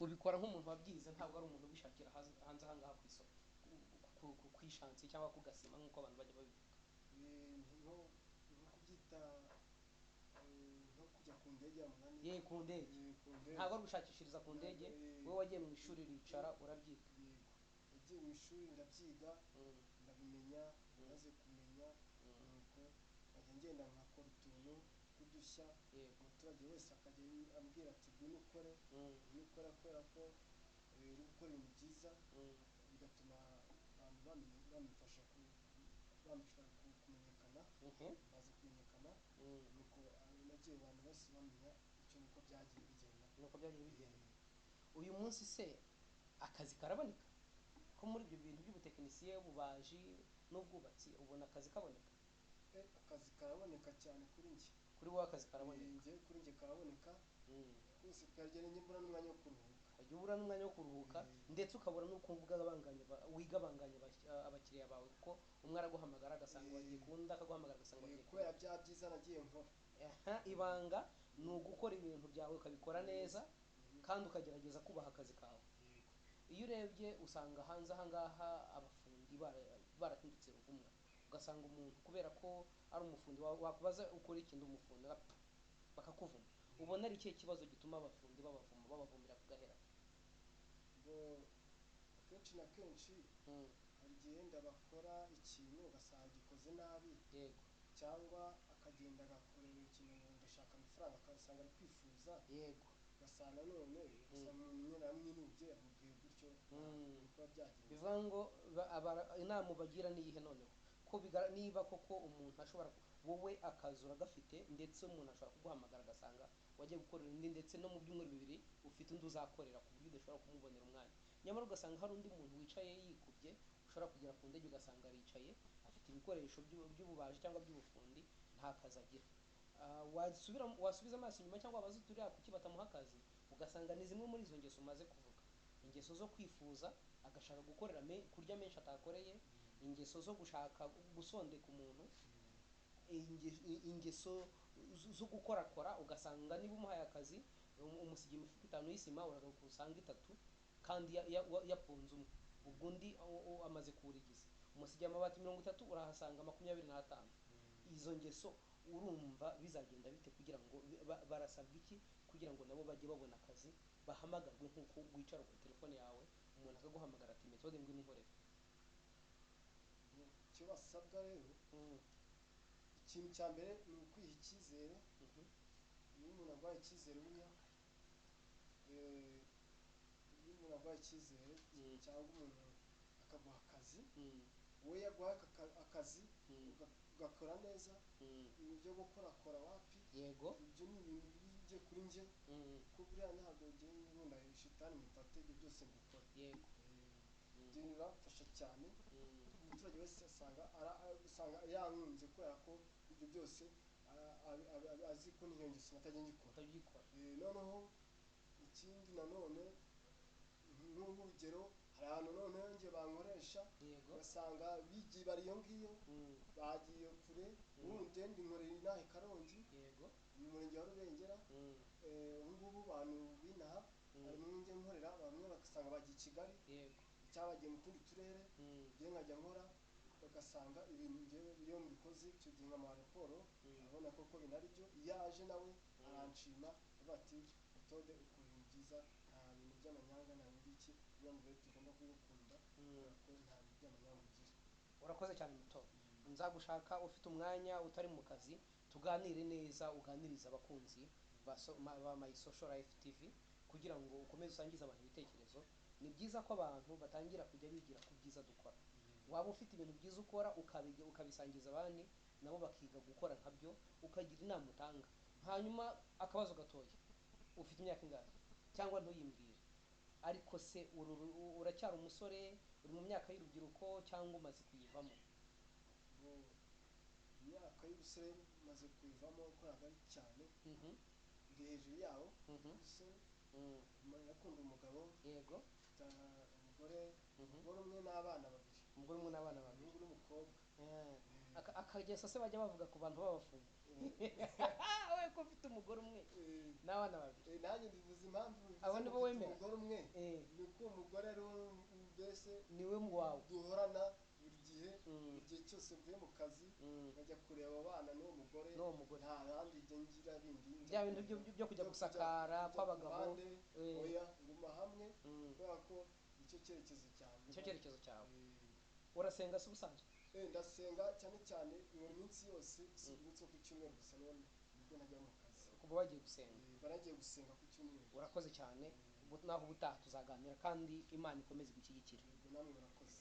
ubikora nk'umuntu wabyize, ntabwo ari umuntu ubishakira hanze aha ngaha ku isoko kwishansi cyangwa kugasima nk'uko abantu bajya babivuga. nko kubyita nko kujya ku ndege ya mugani. Ku ndege ntabwo ari gushakishiriza ku ndege, wowe wagiye mu ishuri uricara urabyiga. Yego, nagiye mu ishuri ndabyiga, ndabimenya, maze kumenya nuko nkajya ngenda nkakora utuntu tw'udushya, umuturage wese akajya ambwira ati ngwino ukore, kubera ko uri gukora ibintu byiza, bigatuma abantu bamufasha kumenyekana. Maze kumenyekana nuko nagiye abantu bose bamenya icyo nuko byagiye bigenda. Uyu munsi se akazi karaboneka ko muri ibyo bintu by'ubutekinisiye, ububaji n'ubwubatsi, ubona akazi kaboneka? Akazi karaboneka cyane kuri njye. Kuri wowe akazi karaboneka? Kuri njye karaboneka rwose, tukagera mbura n'umwanya wo kuruhuka. Ukajya ubura n'umwanya wo kuruhuka, ndetse ukabura n'uko wigabanganya abakiriya bawe, kuko umwe araguhamagara agasanga bagiye kundi, akaguhamagara agasanga bagiye kundi. Kubera bya byiza nagiye nkora. Ibanga ni ugukora ibintu byawe ukabikora neza, kandi ukagerageza kubaha akazi kawe. Iyo urebye usanga hanze aha ngaha abafundi barahindutse ruvumwa, ugasanga umuntu kubera ko ari umufundi, wakubaza ukora ikintu umufundi bakakuvuma. Ubona ari ikihe kibazo gituma abafundi babavumira ku gahera? akenshi na kenshi hari igihe wenda bakora ikintu ugasanga gikoze nabi, cyangwa akagenda agakorera ikintu agashaka amafaranga, akasanga ari kwifuza, ugasanga none usanga umuntu nyine aramwinubye, amubwiye gutyo, bikaba byagenze. Bivuga ngo inama ubagira ni iyihe noneho? Ko niba koko umuntu ashobora, wowe akazi uragafite, ndetse umuntu ashobora kuguhamagara agasanga wagiye gukorera undi, ndetse no mu byumweru 2 ufite undi uzakorera ku buryo udashobora kumubonera umwanya, nyamara ugasanga hari undi muntu wicaye yikubye, ushobora kugera ku ndege ugasanga aricaye afite ibikoresho by'ububaji cyangwa by'ubufundi, nta kazi agira. Wasubiza amaso inyuma cyangwa wabaza uturiya kuki batamuha akazi, ugasanga ni zimwe muri izo ngeso umaze kuvuga: ingeso zo kwifuza, agashaka gukorera kurya menshi atakoreye, ingeso zo gushaka gusondeka umuntu, ingeso zo gukorakora, ugasanga niba umuhaye akazi umusigiye imifuka 5 y'isima, uragaruka usanga 3 kandi yaponze umwe, ubwo undi amaze kuwurigiza. Umusigiye amabati 30, urahasanga 25. Izo ngeso urumva bizagenda bite kugira ngo barasabwa iki kugira ngo nabo bajye babona akazi, bahamagarwe nk'uko wicara ku telefone yawe umuntu akaguhamagara ati Methode ngwino unkorere? Icyo basabwa rero, ikintu cya mbere ni ukwiha icyizere. Iyo umuntu arwaye icyizere cyangwa umuntu akaguha akazi, wowe yaguha akazi ugakora neza, ibyo gukorakora wapi, ibyo ni ibintu bijye kuri njye, ko buriya ntabwo ugiye nkunda shitani mufate ibyo byose ngukora. Ibyo birafasha cyane, umuturage wese usanga yankunze kubera ko ibyo byose azi ko niyo ngeso natajya ngikora. Noneho ikindi nanone nk'urugero, hari ahantu noneho njye bankoresha, ugasanga bigiye bari iyo ngiyo, bagiye kure, ubundi nkorera inaha i Karongi, mu murenge wa Rubengera. Ngubu bantu binaha hari n'undi nkorera, bamwe bagasanga bagiye i Kigali cyangwa bagiye mu tundi turere, njye nkajya nkora, bagasanga ibintu njyewe iyo mbikoze icyo gihe nkamuha raporo, abona koko binari byo, iyo aje nawe aranshima avuga ati Methode ukora ibintu byiza, nta bintu by'amanyanga, nta ngiki, niyo mpamvu tugomba kugukunda, kuko nta bintu by'amanyanga ugira. Urakoze cyane Methode, nzagushaka ufite umwanya utari mu kazi, tuganire neza, uganiriza abakunzi ba My Social Life TV, kugira ngo ukomeze usangize abantu ibitekerezo. Ni byiza ko abantu batangira kujya bigira ku byiza dukora. Waba ufite ibintu byiza ukora ukabisangiza abandi, nabo bakiga gukora nkabyo, ukagira inama utanga. Hanyuma akabazo gatoya, ufite imyaka ingahe? Cyangwa ntuyimbwire, ariko se uracyari umusore, uri mu myaka y'urubyiruko cyangwa umaze kuyivamo? Imyaka y'ubusore maze kuyivamo, ukora gari cyane, ndi hejuru yawo, umusore, yakunda umugabo, umugore umwe n'abana 2, umuhungu n'umukobwa. Akageso se bajya bavuga ku bantu b'abafundi? wowe ko ufite umugore umwe n'abana babiri nanjye ndivuze impamvu abo ni bo wemera umugore umwe ni uko umugore ari mbese niwe wawe duhorana buri gihe igihe cyose mvuye mu kazi nkajya kureba abana n'uwo mugore nta handi njya ngira bindi bya bintu byo kujya gusakara kw'abagabo oya nguma hamwe kubera ko nicyo cyerekezo cyawe urasenga se ubusanzwe ndasenga cyane cyane buri minsi yose si umunsi wo ku cyumweru gusa nibwo najya mu kazi kuba wagiye gusenga baragiye gusenga ku cyumweru urakoze cyane naho ubutaha tuzaganira kandi Imana ikomeze igushyigikire namwe murakoze